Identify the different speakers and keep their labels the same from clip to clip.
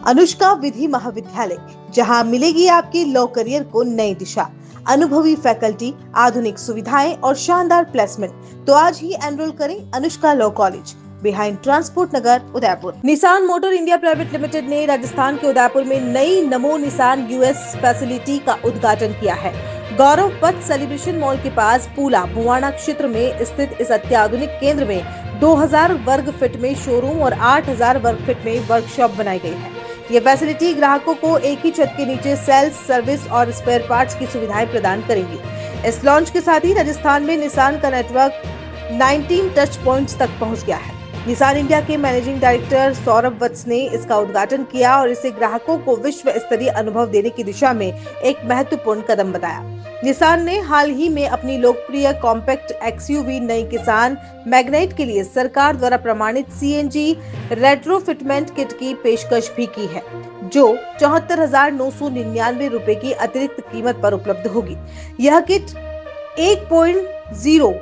Speaker 1: अनुष्का विधि महाविद्यालय, जहां मिलेगी आपके लॉ करियर को नई दिशा, अनुभवी फैकल्टी, आधुनिक सुविधाएं और शानदार प्लेसमेंट। तो आज ही एनरोल करें Anushka law college, behind transport Nagar, Udaipur. Nissan motor India private limited ने राजस्थान के उदयपुर में नई नमो निसान यूएस फैसिलिटी का उद्घाटन किया है। गौरव पथ सेलिब्रेशन मॉल के पास पूला बुवाना क्षेत्र में स्थित इस अत्याधुनिक केंद्र में 2000 वर्ग फीट में शोरूम और 8000 वर्ग फीट में वर्कशॉप बनाई गई है। ये फैसिलिटी ग्राहकों को एक ही छत के नीचे सेल्स, सर्विस और स्पेयर पार्ट्स की सुविधाएं प्रदान करेंगी। इस लॉन्च के साथ ही राजस्थान में निसान का नेटवर्क 19 टच पॉइंट्स तक पहुंच गया है। निसान इंडिया के मैनेजिंग डायरेक्टर सौरभ वत्स ने इसका उद्घाटन किया और इसे ग्राहकों को विश्व स्तरीय अनुभव देने की दिशा में एक महत्वपूर्ण कदम बताया। निसान ने हाल ही में अपनी लोकप्रिय कॉम्पैक्ट एक्सयूवी नई किसान मैग्नाइट के लिए सरकार द्वारा प्रमाणित सीएनजी रेट्रोफिटमेंट किट की पेशकश भी की है, जो 74,999 रुपए की अतिरिक्त कीमत पर उपलब्ध होगी। यह kit 1.0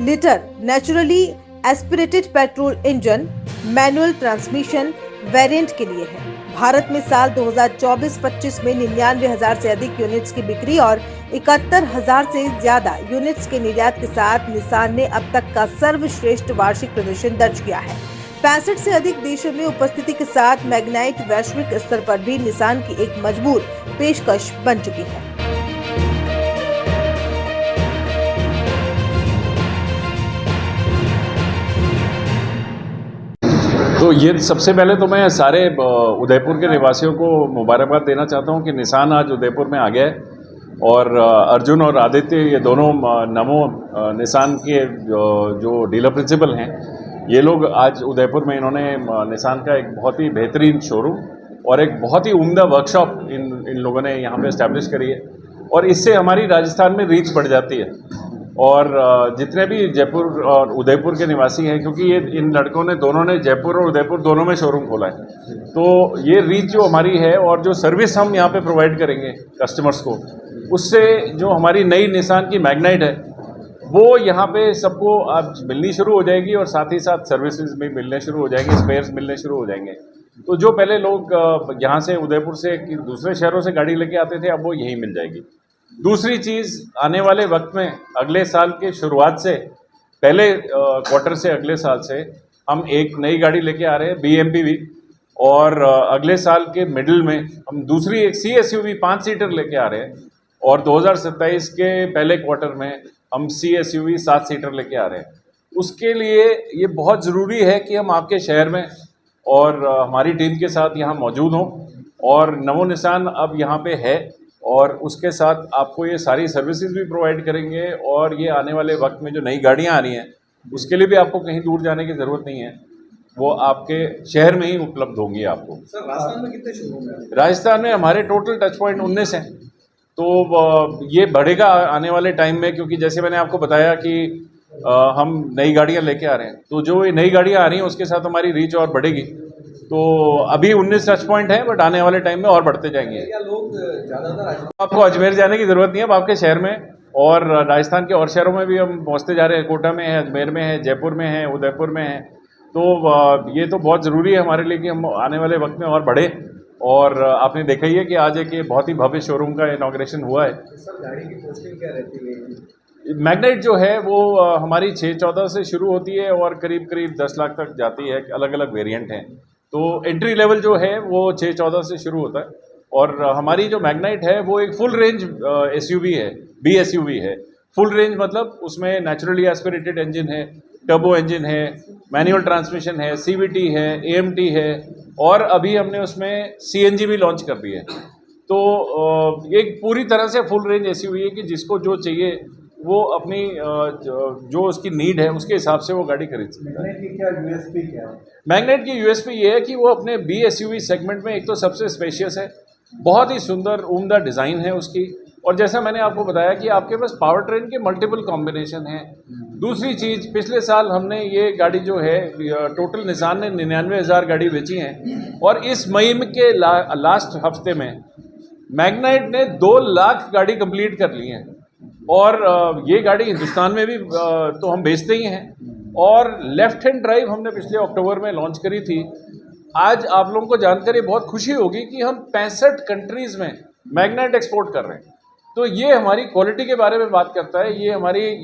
Speaker 1: litre naturally aspirated petrol engine manual transmission variant के लिए है। भारत में साल 2024-25 में 99,000 से अधिक यूनिट्स की बिक्री और 71,000 से ज्यादा यूनिट्स के निर्यात के साथ निसान ने अब तक का सर्वश्रेष्ठ वार्षिक प्रदर्शन दर्ज किया है। 65 से अधिक देशों में उपस्थिति के साथ मैग्नाइट वैश्विक स्तर पर भी निसान की एक मजबूत पेशकश बन चुकी है।
Speaker 2: तो ये सबसे पहले तो मैं सारे उदयपुर के निवासियों को मुबारकबाद देना चाहता हूँ कि निसान आज उदयपुर में आ गया है और अर्जुन और आदित्य ये दोनों नमो निसान के जो डीलर प्रिंसिपल हैं, ये लोग आज उदयपुर में इन्होंने निसान का एक बहुत ही बेहतरीन शोरूम और एक बहुत ही उम्दा वर्कशॉप इन लोगों ने यहाँ पे इस्टेब्लिश करी है और इससे हमारी राजस्थान में रीच बढ़ जाती है। और जितने भी जयपुर और उदयपुर के निवासी हैं, क्योंकि ये इन लड़कों ने दोनों ने जयपुर और उदयपुर दोनों में शोरूम खोला है, तो ये रीच जो हमारी है और जो सर्विस हम यहाँ पे प्रोवाइड करेंगे कस्टमर्स को, उससे जो हमारी नई निसान की मैग्नाइट है वो यहाँ पे सबको अब मिलनी शुरू हो जाएगी और साथ ही साथ सर्विसेज भी मिलने शुरू हो जाएंगे, स्पेयर्स मिलने शुरू हो जाएंगे। तो जो पहले लोग यहाँ से उदयपुर से दूसरे शहरों से गाड़ी लेके आते थे, अब वो यहीं मिल जाएगी। दूसरी चीज़, आने वाले वक्त में अगले साल के शुरुआत से, पहले क्वार्टर से अगले साल से हम एक नई गाड़ी लेके आ रहे हैं BMPV, और अगले साल के मिडिल में हम दूसरी एक CSUV 5 सीटर लेके आ रहे हैं और 2027 के पहले क्वार्टर में हम CSUV 7 सीटर लेके आ रहे हैं। उसके लिए ये बहुत ज़रूरी है कि हम आपके शहर में और हमारी टीम के साथ यहाँ मौजूद हों, और नमो निसान अब यहाँ पे है और उसके साथ आपको ये सारी सर्विसेज भी प्रोवाइड करेंगे। और ये आने वाले वक्त में जो नई गाड़ियाँ आ रही हैं उसके लिए भी आपको कहीं दूर जाने की ज़रूरत नहीं है, वो आपके शहर में ही उपलब्ध होंगी आपको।
Speaker 3: सर, राजस्थान में कितने शोरूम हैं?
Speaker 2: राजस्थान में हमारे टोटल टच पॉइंट 19 हैं, तो ये बढ़ेगा आने वाले टाइम में, क्योंकि जैसे मैंने आपको बताया कि हम नई गाड़ियाँ लेके आ रहे हैं, तो जो ये नई गाड़ियाँ आ रही हैं उसके साथ हमारी रीच और बढ़ेगी। तो अभी 19 टच पॉइंट है, बट आने वाले टाइम में और बढ़ते जाएंगे।
Speaker 3: क्या लोग ज़्यादातर
Speaker 2: आपको अजमेर जाने की ज़रूरत नहीं है, अब आपके शहर में और राजस्थान के और शहरों में भी हम पहुँचते जा रहे हैं। कोटा में है, अजमेर में है, जयपुर में है, उदयपुर में है। तो ये तो बहुत ज़रूरी है हमारे लिए कि हम आने वाले वक्त में और बढ़े। और आपने देखा ही है कि आज एक बहुत ही भव्य शोरूम का इनॉग्रेशन हुआ है।
Speaker 3: सर, गाड़ी की पोस्टिंग क्या रहती है?
Speaker 2: मैग्नाइट जो है वो हमारी 614 से शुरू होती है और करीब करीब 10 लाख तक जाती है। अलग अलग वेरिएंट हैं, तो एंट्री लेवल जो है वो 614 से शुरू होता है। और हमारी जो मैग्नाइट है वो एक फुल रेंज SUV है, BSUV है। फुल रेंज मतलब उसमें नेचुरली एस्पिरेटेड इंजन है, टर्बो इंजन है, मैनुअल ट्रांसमिशन है, CVT है, AMT है, और अभी हमने उसमें CNG भी लॉन्च कर दी है। तो एक पूरी तरह से फुल रेंज SUV है कि जिसको जो चाहिए वो अपनी जो उसकी नीड है उसके हिसाब से वो गाड़ी खरीद सकता है।
Speaker 3: मैग्नाइट की क्या USP क्या है?
Speaker 2: मैग्नाइट की USP ये है कि वो अपने BSUV सेगमेंट में एक तो सबसे स्पेशियस है, बहुत ही सुंदर उम्दा डिज़ाइन है उसकी, और जैसा मैंने आपको बताया कि आपके पास पावर ट्रेन के मल्टीपल कॉम्बिनेशन हैं। दूसरी चीज़, पिछले साल हमने ये गाड़ी जो है टोटल निसान ने 99,000 गाड़ी बेची हैं, और इस मई के लास्ट हफ्ते में मैग्नाइट ने 2 लाख गाड़ी कंप्लीट कर ली हैं। और ये गाड़ी हिंदुस्तान में भी तो हम बेचते ही हैं, और लेफ्ट हैंड ड्राइव हमने पिछले अक्टूबर में लॉन्च करी थी, आज आप लोगों को जानकर ये बहुत खुशी होगी कि हम 65 कंट्रीज़ में मैग्नेट एक्सपोर्ट कर रहे हैं। तो ये हमारी क्वालिटी के बारे में बात करता है।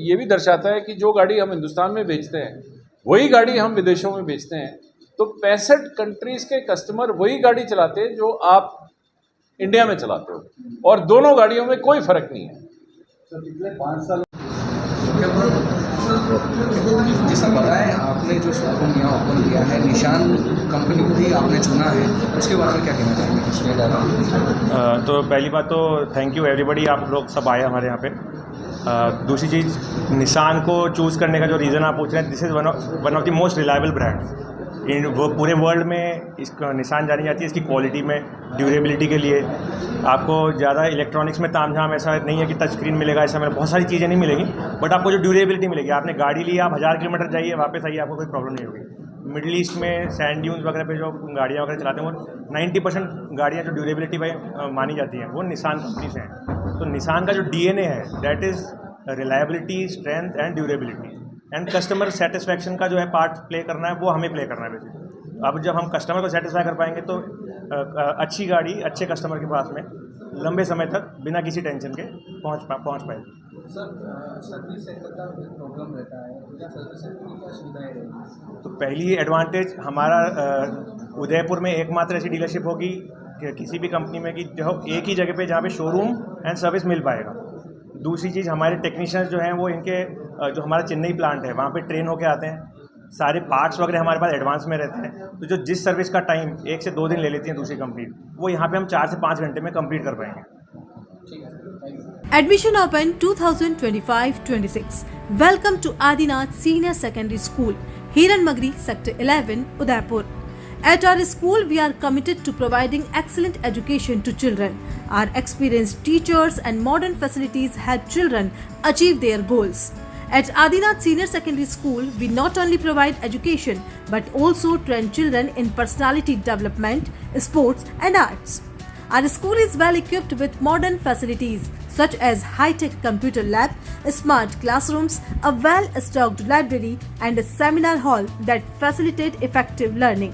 Speaker 2: ये भी दर्शाता है कि जो गाड़ी हम हिंदुस्तान में बेचते हैं वही गाड़ी हम विदेशों में बेचते हैं। तो 65 कंट्रीज़ के कस्टमर वही गाड़ी चलाते हैं जो आप इंडिया में चलाते हो, और दोनों गाड़ियों में कोई फ़र्क नहीं है।
Speaker 3: तो पिछले 5 साल
Speaker 4: जैसा बताएं, आपने जो शोरूम यहाँ ओपन किया है, निशान कंपनी को ही आपने चुना है, उसके बारे में क्या कहना चाहेंगे?
Speaker 5: तो पहली बात तो थैंक यू एवरीबॉडी, आप लोग सब आए हमारे यहाँ पे। दूसरी चीज़, निशान को चूज़ करने का जो रीज़न आप पूछ रहे हैं, this is one of the most reliable brand इन वो पूरे वर्ल्ड में। इसका निशान जानी जाती है इसकी क्वालिटी में, ड्यूरेबिलिटी के लिए। आपको ज़्यादा इलेक्ट्रॉनिक्स में तामझाम ऐसा नहीं है कि टच स्क्रीन मिलेगा, ऐसा मेरे बहुत सारी चीज़ें नहीं मिलेगी, बट आपको जो ड्यूरेबिलिटी मिलेगी, आपने गाड़ी ली, आप 1000 किलोमीटर जाइए वापस आइए, आपको कोई प्रॉब्लम नहीं होगी। मिडिल ईस्ट में सैंड ड्यून्स वगैरह पे जो गाड़ियाँ वगैरह चलाते हैं, वो 90% गाड़ियाँ जो ड्यूरेबिलिटी पे मानी जाती हैं वो निशान कंपनी से हैं। तो निशान का जो DNA है, that is reliability, strength and durability. And customer satisfaction का जो है पार्ट प्ले करना है, वो हमें प्ले करना है बेसिकली। अब जब हम कस्टमर को सेटिस्फाई कर पाएंगे तो अच्छी गाड़ी अच्छे कस्टमर के पास में लंबे समय तक बिना किसी टेंशन के पहुंच पाएगी।
Speaker 3: सर, सर्विस सेंटर का प्रॉब्लम रहता है, तो क्या सर्विस सेंटर की क्या सुविधाएं रहेंगी?
Speaker 5: तो पहली एडवांटेज हमारा उदयपुर में एकमात्र ऐसी डीलरशिप होगी कि किसी भी कंपनी में कि जो एक ही जगह पे जहाँ पे शोरूम एंड सर्विस मिल पाएगा। दूसरी चीज़, हमारे टेक्नीशियंस जो हैं वो इनके जो हमारा चेन्नई प्लांट है वहाँ पे ट्रेन होके आते हैं। सारे पार्ट्स वगैरह हमारे पास एडवांस में रहते हैं, तो जो जिस सर्विस का टाइम 1 से 2 दिन ले लेती है दूसरी कंपनी, वो यहाँ पे हम 4 से 5 घंटे में कंप्लीट कर पाएंगे।
Speaker 1: Admission open 2025-26. Welcome to Adinath Senior Secondary School, Hiran Magri, Sector 11, Udaipur. At our school, we are committed to providing excellent education to children. Our experienced teachers and modern facilities help children achieve their goals. At Adinath Senior Secondary School, we not only provide education but also train children in personality development, sports and arts. Our school is well equipped with modern facilities such as high-tech computer lab, smart classrooms, a well-stocked library and a seminar hall that facilitate effective learning.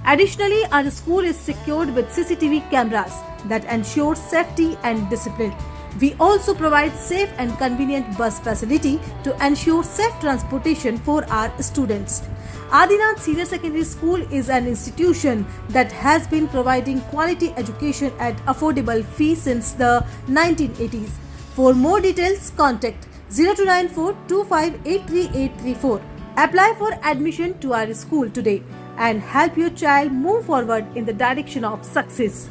Speaker 1: Additionally, our school is secured with CCTV cameras that ensure safety and discipline. We also provide safe and convenient bus facility to ensure safe transportation for our students. Adinath Senior Secondary School is an institution that has been providing quality education at affordable fees since the 1980s. For more details, contact 0294 2583 Apply for admission to our school today and help your child move forward in the direction of success.